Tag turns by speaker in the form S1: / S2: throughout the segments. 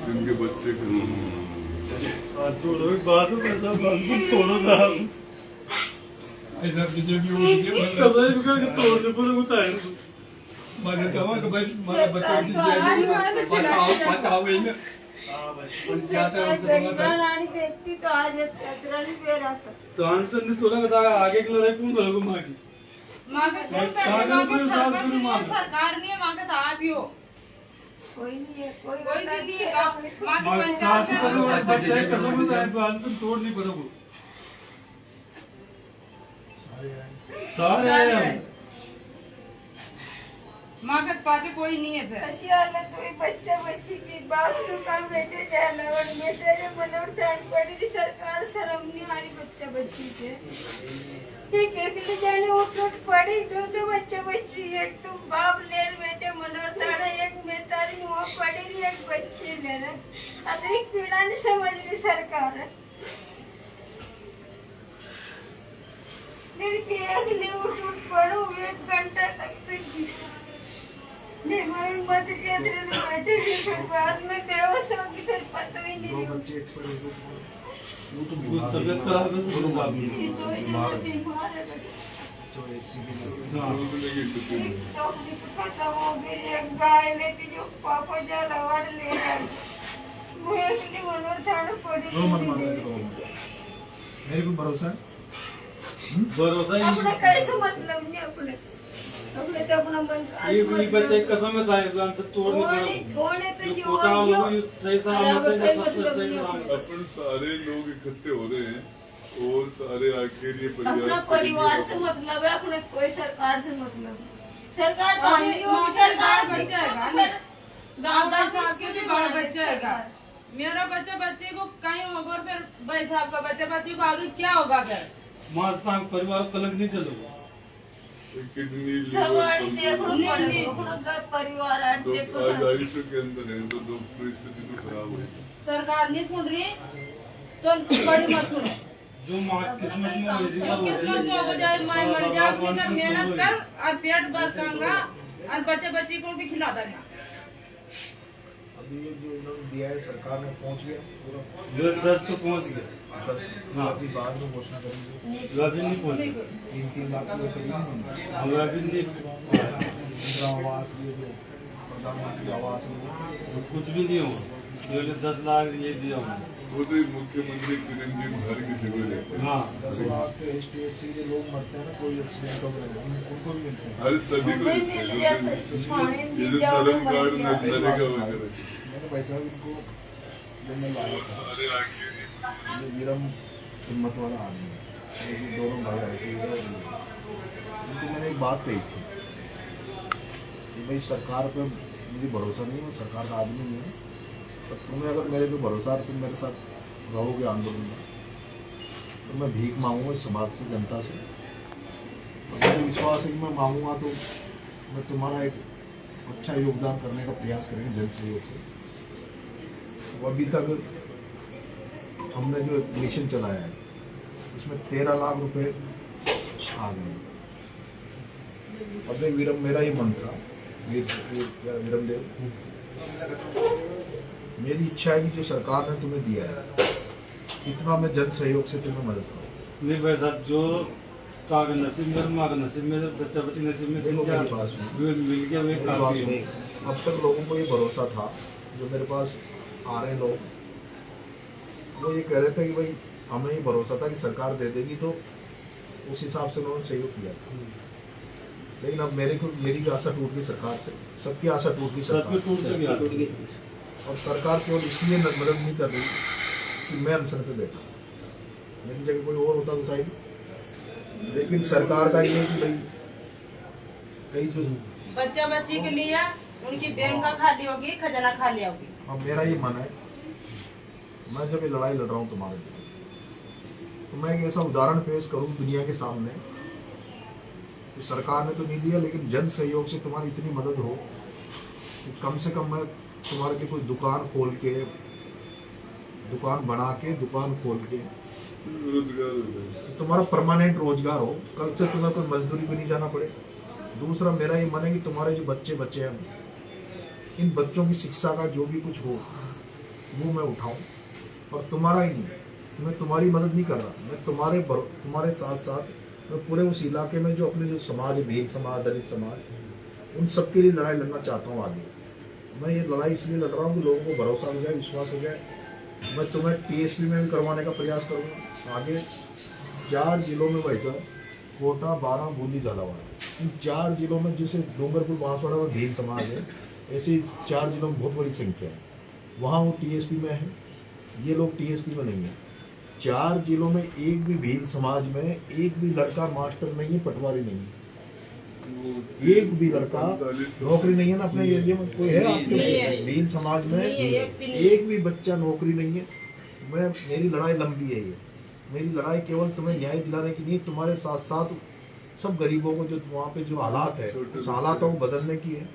S1: जिनके बच्चे
S2: छोड़ो बात छोड़ो ना ऐसा किसी भी तोड़ने पर उतार मैंने कहा कि भाई हमारा बच्चा बचाओ इन्हें तो आंसर नहीं तोड़ा बता आगे की लड़ाई कौन करोगे माँ की
S3: सरकार नहीं है माँ का तो आप ही हो कोई नहीं है कोई नहीं है माँ की पंचायत
S2: आंसर तोड़ नहीं पड़ोगे सारे
S3: माँ के पास कोई नहीं है फिर
S4: कोई बच्चा बच्ची की बाप तो कल बेटे जाना और बेटे जो मनोर जान पड़ी सरकार शर्म नहीं हमारी बच्चा बच्ची से ठीक है कि जाने वो टूट पड़ी दो बच्चा बच्ची एक तुम बाप ले बेटे मनोर तारा एक मैं तारी वो पड़ी एक बच्ची ले रहा अतिरिक्त पीड़ा नहीं समझ रही सरकार मेरी एक ले वो टूट पड़ो 1 घंटा तक नहीं मत के बैठे फिर बाद में बेहोश हो गई फिर पता ही नहीं
S5: बच्चे एक्सपर्ट
S2: तबियत खराब है
S4: बीमार है
S5: तो ऐसी भी
S4: खत्म हो गई एक गाय लेके जो पापा जा लवाड़ ले गए मुझे इसलिए मनोर थाना पड़ी
S5: मेरे को भरोसा है
S2: भरोसा ही
S4: अपना कैसे मतलब नहीं अपने तो अपना मन
S2: ये बच्चे कसम में था आंसर तोड़ नहीं पड़ोगे
S4: कौन है तो जो
S2: सही सलामत है सबसे सही सलामत
S1: अपन सारे लोग इकट्ठे हो रहे हैं और सारे आके ये
S4: अपना परिवार से मतलब है अपने कोई सरकार से मतलब सरकार सरकार
S3: बच्चा है गाँव आपके भी बड़ा बच्चा है मेरा बच्चा बच्चे को कहीं होगा फिर भाई साहब का बच्चा बच्चे को आगे क्या होगा फिर
S2: माता परिवार कलंक नहीं चलोगे
S1: किडनी
S4: परिवार
S1: आयुष्य के अंदर है तो परिस्थिति तो खराब है
S3: सरकार नहीं सुन रही तो बड़ी मत सुनो
S2: जो माँ किस्मत में
S3: किस्मत में हो जाए माँ मर जाए अपनी कर मेहनत कर और पेट बचाऊंगा और बच्चे बच्ची को भी खिला देना
S5: अभी ये जो इन्होंने दिया है सरकार में पहुंच गया पूरा
S2: 10 तो पहुँच गया
S5: हाँ अभी बाद में घोषणा करेंगे
S2: अभी नहीं पहुँचे
S5: 3 लाख रुपए करीब
S2: हम अभी नहीं
S5: इंदिरा आवास ये जो प्रधानमंत्री आवास है
S2: कुछ भी नहीं हुआ केवल 10 लाख ये दिया हमने
S1: वो तो मुख्यमंत्री चिरंजीव घर की सेवा लेते हैं
S2: हाँ
S5: 10 लाख के ST/SC के लोग मरते हैं ना कोई एक्सीडेंट हो गया उनको भी मिलते हैं
S1: हर सभी को देते हैं ये जो श्रम कार्ड नरेगा वगैरह
S5: मैंने पैसा भी इनको देने लाया था
S1: सारे आके
S5: ये विरम हिम्मत वाला आदमी है ये दोनों भाई आए थे उनको मैंने एक बात कही थी कि भाई सरकार पे मुझे भरोसा नहीं है सरकार का आदमी नहीं है तो तुम्हें अगर मेरे पे भरोसा है तुम मेरे साथ रहोगे आंदोलन में तो मैं भीख मांगूंगा समाज से जनता से तो मुझे विश्वास है कि मैं मांगूंगा तो मैं तुम्हारा एक अच्छा योगदान करने का प्रयास करेंगे जन सहयोग से। वो अभी तक हमने जो मिशन चलाया है उसमें 13 लाख रुपए आ गए। अब विरम मेरा ही मन था विरम देव मेरी इच्छा है कि जो सरकार ने तुम्हें दिया है इतना मैं जन सहयोग से तुम्हें मदद करूँ।
S2: नहीं भाई साहब जो कागज नसीब में माँ का नसीब में बच्चा बच्ची नसीब में मिल गया वे काफी है।
S5: अब तक लोगों को ये भरोसा था जो मेरे पास आ रहे लोग वो ये कह रहे थे कि भाई हमें ये भरोसा था कि सरकार दे देगी तो उस हिसाब से उन्होंने सहयोग किया था। लेकिन अब मेरी आशा टूट गई सरकार से सबकी आशा टूट गई सरकार और सरकार केवल इसलिए मदद नहीं कर रही कि मैं अनशन पे बैठा, मेरी जगह कोई और होता तो शायद। लेकिन सरकार का ये है कि भाई कई जो
S3: बच्चा बच्ची के लिए उनकी बैंक का खाली होगी, खजाना खाली होगी।
S5: अब मेरा ये मन है, मैं जब ये लड़ाई लड़ रहा हूँ तुम्हारे लिए, तो मैं एक ऐसा उदाहरण पेश करूँ दुनिया के सामने कि सरकार ने तो नहीं दिया, लेकिन जन सहयोग से तुम्हारी इतनी मदद हो कि कम से कम मैं तुम्हारे लिए कोई दुकान खोल के, दुकान बना के, दुकान खोल के
S1: रोजगार हो जाए,
S5: तुम्हारा परमानेंट रोजगार हो, कल से तुम्हें कोई मजदूरी भी नहीं जाना पड़े। दूसरा मेरा ये मन है कि तुम्हारे जो बच्चे हैं, इन बच्चों की शिक्षा का जो भी कुछ हो वो मैं उठाऊं, और तुम्हारा ही नहीं, मैं तुम्हारी मदद नहीं कर रहा, मैं तुम्हारे साथ साथ मैं पूरे उस इलाके में जो अपने जो समाज है, भील समाज, दलित समाज, उन सबके लिए लड़ाई लड़ना चाहता हूँ आगे। मैं ये लड़ाई इसलिए लड़ रहा हूँ कि लोगों को भरोसा हो जाए, विश्वास हो जाए। मैं तुम्हें TSP में भी करवाने का प्रयास करूँगा आगे। 4 जिलों में भाई साहब, कोटा, बारां, बूंदी, झालावाड़, इन 4 जिलों में जैसे डूंगरपुर, बांसवाड़ा और भील समाज है, ऐसे 4 जिलों में बहुत बड़ी संख्या है। वहाँ वो TSP में है, ये लोग TSP में नहीं है। 4 जिलों में एक भी भील समाज में एक भी लड़का मास्टर नहीं है, पटवारी नहीं है, एक भी लड़का नौकरी नहीं है ना अपने एरिया में। कोई है आपके भील समाज में? एक भी बच्चा नौकरी नहीं है। मेरी लड़ाई लंबी है, ये मेरी लड़ाई केवल तुम्हें न्याय दिलाने की नहीं, तुम्हारे साथ साथ सब गरीबों को जो वहाँ पे जो हालात है, उस हालातों को बदलने की है।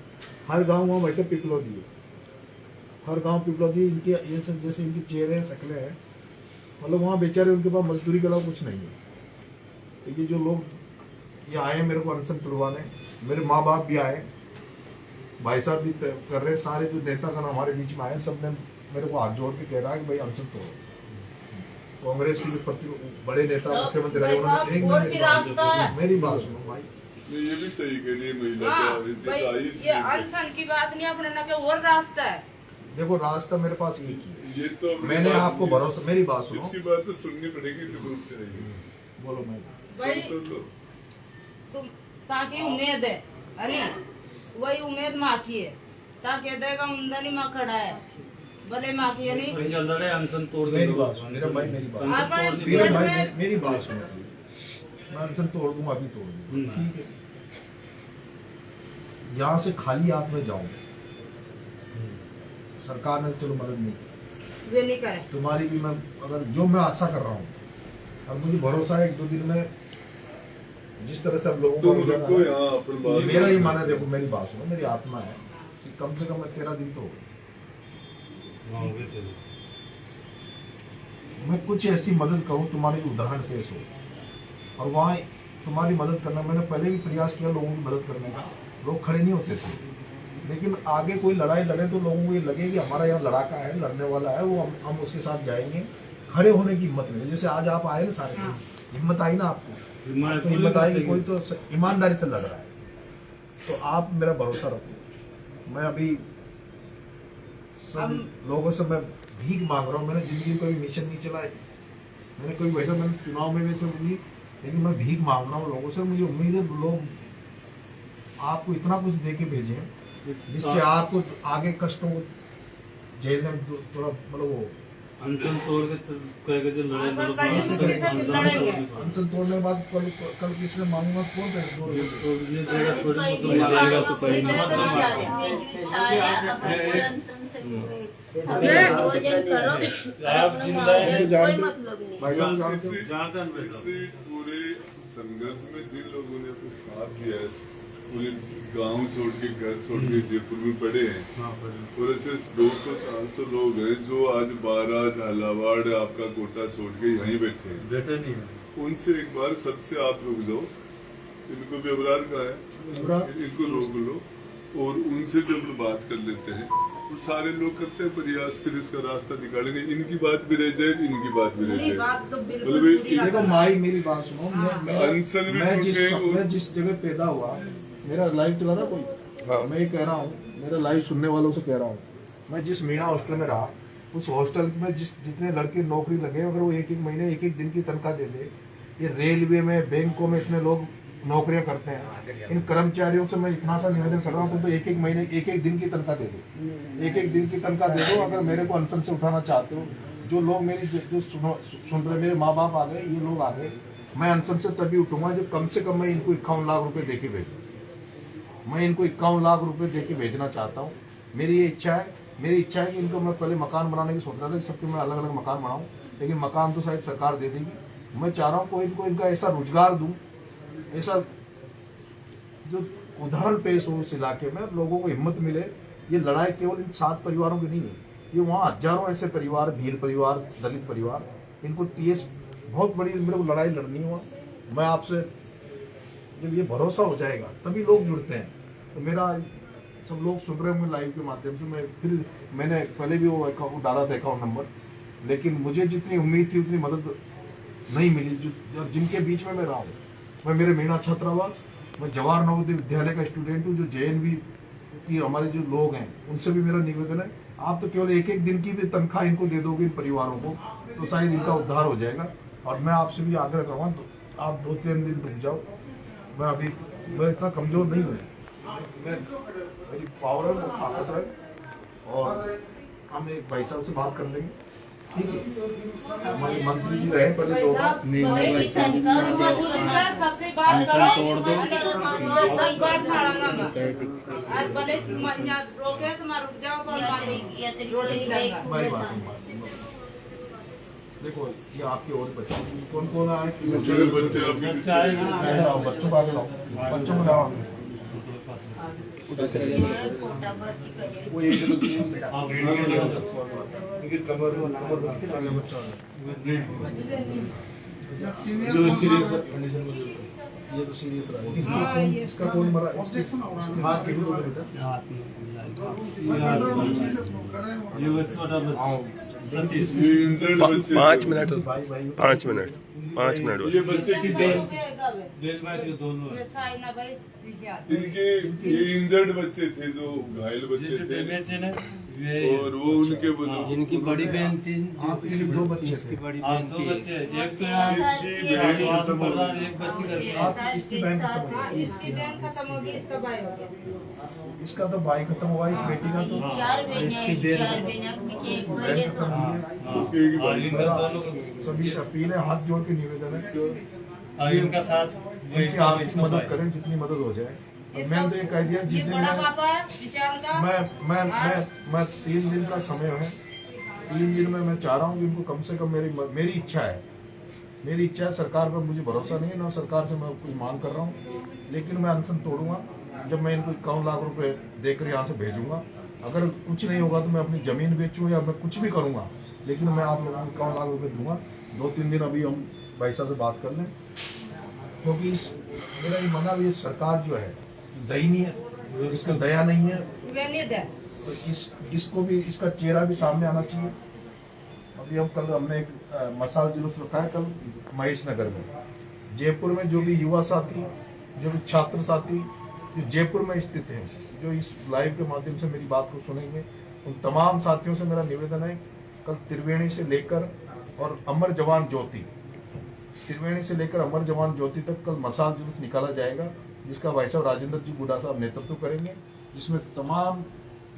S5: हर गाँव वहाँ वैसे पिपलौदी है, हर गांव पिपलौदी, इनके ये सब जैसे इनके चेहरे शक्लें हैं, मतलब वहाँ बेचारे उनके पास मजदूरी के अलावा कुछ नहीं है। तो ये जो लोग ये आए मेरे को अनशन तुड़वाने, मेरे माँ बाप भी आए, भाई साहब भी कर रहे, सारे जो नेतागण हमारे बीच में आए, सब ने मेरे को हाथ जोड़ के कह रहा है कि भाई अनशन तोड़ो। कांग्रेस के प्रति बड़े नेता मुख्यमंत्री रहे, उन्होंने मेरी बात सुनो भाई,
S1: ये भी सही कह रही है महिला।
S3: ये अनशन की बात नहीं, अपने ना के और रास्ता है।
S5: देखो रास्ता मेरे पास एक ही है,
S1: ये तो
S5: मैंने आपको भरोसा, मेरी बात सुनो,
S1: इसकी बात तो सुननी पड़ेगी, इतनी दूर से नहीं
S5: बोलो मैं
S3: भाई
S1: सुन तो लो।
S3: तुम ताकि उम्मीद है अरे वही उम्मीद माँ की है, ताकि देगा उमदनी माँ खड़ा है, भले माँ की है नहीं।
S2: लड़े अनशन तोड़
S5: मेरी बात सुनो, मेरा भाई मेरी बात, मेरा भाई मेरी बात सुनो, मैं अनशन तोड़ दूंगा, अभी तोड़ दूंगा, ठीक है। यहाँ से खाली हाथ में जाऊं, सरकार ने चलो मदद नहीं की,
S3: वे नहीं करे
S5: तुम्हारी भी मैं अगर जो मैं आशा कर रहा हूँ, और मुझे भरोसा है 1-2 दिन में जिस तरह से अब लोगों
S1: तुम
S5: को
S1: रुको यहाँ अपन बात,
S5: मेरा ही माना, देखो मेरी बात सुनो, मेरी आत्मा है कि कम से कम 13 दिन तो हो गए, मैं कुछ ऐसी मदद करूं, तुम्हारे लिए उदाहरण पेश हो, और वहाँ तुम्हारी मदद करना, मैंने पहले भी प्रयास किया लोगों की मदद करने का, लोग खड़े नहीं होते थे, लेकिन आगे कोई लड़ाई लड़े तो लोगों को ये लगे कि हमारा यहाँ लड़ाका है, लड़ने वाला है, वो हम उसके साथ जाएंगे, खड़े होने की हिम्मत नहीं। जैसे आज आप आए ना सारे, हिम्मत आई ना आपको, तो हिम्मत आई, कोई तो ईमानदारी से लड़ रहा है, तो आप मेरा भरोसा रखो। मैं अभी सब लोगों से मैं भीख मांग रहा हूँ, मैंने जिंदगी में कोई मिशन नहीं चलाया, मैंने कोई वैसा, मैंने चुनाव में वैसे हुई, लेकिन मैं भीख मांग रहा हूँ लोगों से। मुझे उम्मीद है लोग आपको इतना कुछ दे के भेजे जिससे आपको आगे कष्टों को झेलने में थोड़ा मतलब वो
S2: अनशन तोड़ के जो लड़ाई
S5: अनशन तोड़ने के बाद कल किसी से मांगूंगा कौन
S1: पूरे संघर्ष में जिन लोगों ने अपना साथ दिया है, पूरे गांव छोड़ के, घर छोड़ के जयपुर में पड़े हैं, और ऐसे 200-400 लोग हैं जो आज बारां, झालावाड़, आपका कोटा छोड़ के यहीं बैठे हैं,
S2: बेटा नहीं है।
S1: उनसे एक बार सबसे आप रुक जाओ, इनको भी अबरार का है, इनको रोक लो, और उनसे भी हम बात कर लेते हैं। तो सारे लोग करते हैं प्रयास, फिर इसका रास्ता निकालेंगे, इनकी बात भी रह जाए, इनकी बात भी रह जाए।
S5: देखो माई मेरी बात सुनो, मैं जिस जगह पैदा हुआ, मेरा लाइव चला रहा कोई, मैं ये कह रहा हूँ, मेरा लाइव सुनने वालों से कह रहा हूँ, मैं जिस मीणा हॉस्टल में रहा, उस हॉस्टल में जितने लड़के नौकरी लगे, अगर वो 1-1 महीने 1-1 दिन की तनख्वाह दे दे, ये रेलवे में, बैंकों में इतने लोग नौकरियां करते हैं, इन कर्मचारियों से मैं इतना सा निवेदन कर रहा हूँ, तो एक एक महीने एक एक दिन की तनख्वाह दे दो, एक एक दिन की तनख्वाह दे दो। अगर मेरे को अनशन से उठाना चाहते हो, जो लोग मेरी जो सुन रहे, मेरे माँ बाप आ गए, ये लोग आ गए, मैं अनशन से तभी उठूंगा जब कम से कम मैं इनको 51 लाख रुपए दे के भेजूँ। मैं इनको 51 लाख रुपए दे के भेजना चाहता हूँ। मेरी ये इच्छा है, मेरी इच्छा है कि इनको मैं पहले मकान बनाने की सोच रहा था कि सबके मैं अलग अलग मकान बनाऊँ, लेकिन मकान तो शायद सरकार दे देगी। मैं चाह रहा हूँ कोई इनको इनका ऐसा रोजगार दूँ, ऐसा जो उदाहरण पेश हो इस इलाके में, लोगों को हिम्मत मिले। ये लड़ाई केवल इन 7 परिवारों की नहीं है, ये वहाँ हजारों ऐसे परिवार, भील परिवार, दलित परिवार, इनको टीएस बहुत बड़ी मेरे को लड़ाई लड़नी हुआ। मैं आपसे जब ये भरोसा हो जाएगा तभी लोग जुड़ते हैं। तो मेरा सब लोग सुन रहे होंगे लाइव के माध्यम से, मैंने पहले भी वो अकाउंट डाला था, अकाउंट नंबर, लेकिन मुझे जितनी उम्मीद थी उतनी मदद नहीं मिली। और जिनके बीच में मैं रहा हूँ, मैं मेरे मीना छात्रावास, मैं जवाहर नवोदय विद्यालय का स्टूडेंट हूँ, जो JNV की हमारे जो लोग हैं उनसे भी मेरा निवेदन है, आप तो केवल एक एक दिन की भी तनख्वाह इनको दे दोगे इन परिवारों को, तो शायद इनका उद्धार हो जाएगा। और मैं आपसे भी आग्रह करूँगा, तो आप 2-3 दिन रुक जाओ। मैं इतना कमजोर नहीं हूँ, मेरी पावर है, वो ताकत है। और हम एक भाई साहब से बात कर लेंगे, ठीक है? हमारे मंत्री जी रहे पहले 2 बार,
S3: सबसे बात करो, 10 बार ठाड़ांगा मैं। आज भले रोके तो मैं रुक जाओ,
S5: देखो ये आपके और बच्चे कौन कौन आए?
S1: बच्चे
S5: बच्चों को आगे लाओ, बच्चों को लाओ। वो एक कमर आगे बच्चा जो सीरियस कंडीशन में, ये तो सीरियस रहा है। इसका कौन मरा? हाथ के दो बेटा,
S2: ये छोटा बच्चा सतीश,
S6: 5 मिनट 5 मिनट
S1: ये बच्चे की
S2: दोनों
S1: इनके ये इंजर्ड बच्चे थे, जो घायल बच्चे थे,
S2: बेटे ने
S1: और वो उनके बोलो
S2: इनकी बड़ी बहन थी,
S5: आपके 2 बच्चे थे।
S2: 2 बच्चे, एक तो यहाँ
S1: इसकी बहन खत्म हो गई,
S2: एक बच्ची कर
S5: इसकी बहन खत्म हो गई,
S3: इसकी बहन खत्म हो गई, इसका भाई हो गया।
S5: इसका तो भाई खत्म हुआ, इस बेटी का तो
S4: 4 बहनें
S5: बहन खत्म हुई है।
S1: उसके एक भाई
S5: मेरा सभी से अपील है, हाथ जोड़ के निवेदन है,
S2: इनका साथ
S5: इनकी आर्थिक मदद करें जितनी मदद हो जाए। मैंने तो ये कह दिया, जिस दिन
S3: बड़ा पापा है विशाल का,
S5: मैं 3 दिन का समय है, 3 दिन में मैं चाह रहा हूँ कि इनको कम से कम मेरी इच्छा है, सरकार पर मुझे भरोसा नहीं है, ना सरकार से मैं कुछ मांग कर रहा हूँ, लेकिन मैं अनशन तोड़ूंगा जब मैं इनको 51 लाख रुपए देकर यहाँ से भेजूंगा। अगर कुछ नहीं होगा तो मैं अपनी जमीन बेचूँ या मैं कुछ भी करूंगा, लेकिन मैं आप लोगों को 51 लाख रुपए दूंगा। 2-3 दिन अभी हम भाई साहब से बात कर लें, क्योंकि मेरा ये मानना भी सरकार जो है दयनीय, इसका दया नहीं है, तो इसको भी, इसका चेहरा भी सामने आना चाहिए। अभी हमने एक मसाल जुलूस रखा है कल महेश नगर में, जयपुर में जो भी युवा साथी, जो भी छात्र साथी जो जयपुर में स्थित हैं, जो इस लाइव के माध्यम से मेरी बात को सुनेंगे, उन तमाम साथियों से मेरा निवेदन है, कल त्रिवेणी से लेकर और अमर जवान ज्योति, त्रिवेणी से लेकर अमर जवान ज्योति तक कल मसाल जुलूस निकाला जाएगा, जिसका भाई साहब राजेंद्र जी गुडा साहब नेतृत्व करेंगे, जिसमें तमाम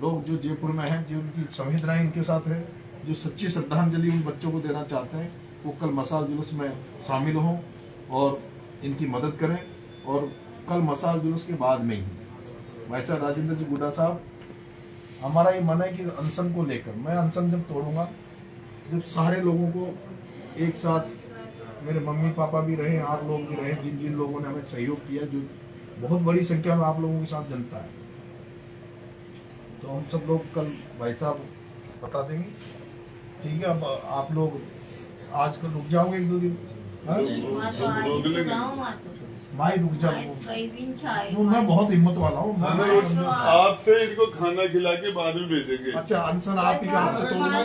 S5: लोग जो जयपुर में हैं, जो उनकी संवेदनाएं इनके साथ है, जो सच्ची श्रद्धांजलि उन बच्चों को देना चाहते हैं, वो कल मसाल जुलूस में शामिल हों और इनकी मदद करें। और कल मसाल जुलूस के बाद में ही भाई साहब राजेंद्र जी गुडा साहब, हमारा ये मन है कि अनशन को लेकर, मैं अनशन जब तोड़ूंगा, जब सारे लोगों को एक साथ, मेरे मम्मी पापा भी रहे, आप लोग भी रहे, जिन जिन लोगों ने हमें सहयोग किया, जो बहुत बड़ी संख्या में आप लोगों के साथ जनता है, तो हम सब लोग कल भाई साहब बता देंगे, ठीक है? अब आप लोग आज कल रुक जाओगे 1-2 दिन, भाई रुक जाओ, मैं बहुत हिम्मत वाला हूँ,
S1: आपसे इनको खाना खिला के बाद में भेजेंगे।
S5: अच्छा अनशन आप ही का आपसे तोड़ूंगा,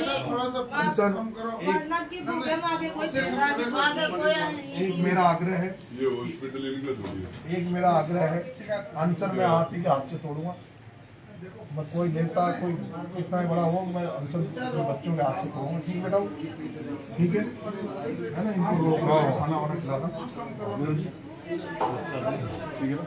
S5: एक मेरा आग्रह है,
S1: ये हॉस्पिटल इनका थोड़ी है,
S5: एक मेरा आग्रह है, अनशन में आप ही के हाथ से तोड़ूंगा। मैं कोई नेता, कोई कितना ही बड़ा हो, मैं अनशन बच्चों के हाथ से तोड़ूंगा, ठीक बेटा? ठीक है ना? इनको खाना वाना खिलाना, ठीक है ना?